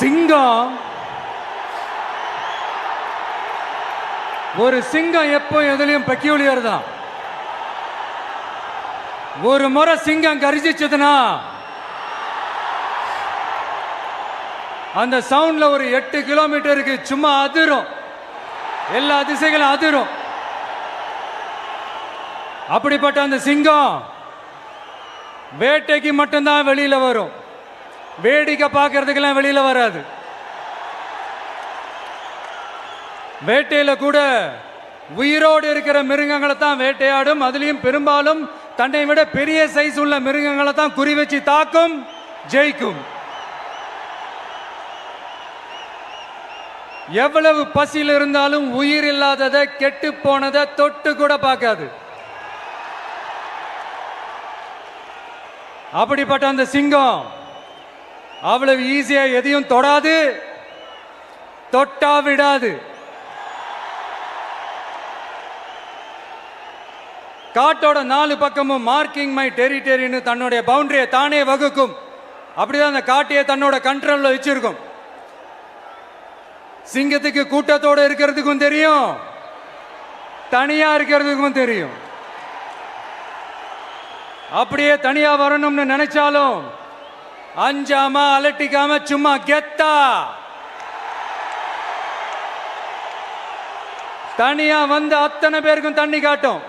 சிங்கம் ஒரு சிங்கம் எப்போ எதுலயும் பெக்யூலியர் தான். ஒரு முறை சிங்கம் கரிச்சிச்சதுன்னா அந்த சவுண்ட்ல ஒரு 8 கிலோமீட்டருக்கு சும்மா அதிரும், எல்லா திசைகளும் அதிரும். அப்படிப்பட்ட அந்த சிங்கம் வேட்டைக்கு மட்டும்தான் வெளியில வரும், வேடிக்கை பார்க்கறதுக்கெல்லாம் வெளியில வராது. வேட்டையில கூட உயிரோடு இருக்கிற மிருகங்களை தான் வேட்டையாடும். அதுலயும் பெரும்பாலும் தன்னை விட பெரிய சைஸ் உள்ள மிருகங்களை தான் குறி வச்சு தாக்கும், ஜெயிக்கும். எவ்வளவு பசியில் இருந்தாலும் உயிர் இல்லாததை, கெட்டு போனதை தொட்டு கூட பார்க்காது. அப்படிப்பட்ட அந்த சிங்கம் அவ்வளவு ஈஸியா எதையும் தொடாது, தொட்டா விடாது. காட்டோட 4 பக்கமும் மார்க்கிங் மை டெரிட்டரின்னு தன்னுடைய பவுண்டரியை தானே வகுக்கும். அப்படிதான் அந்த காட்டையே தன்னோட கண்ட்ரோல்ல வச்சிருக்கும். சிங்கத்துக்கு கூட்டத்தோட இருக்கிறதுக்கும் தெரியும், தனியா இருக்கிறதுக்கும் தெரியும். அப்படியே தனியா வரணும்னு நினைச்சாலும் அஞ்சாம அலட்டிக்காம சும்மா கெத்தா தனியா வந்து அத்தனை பேருக்கும் தண்ணி காட்டும்.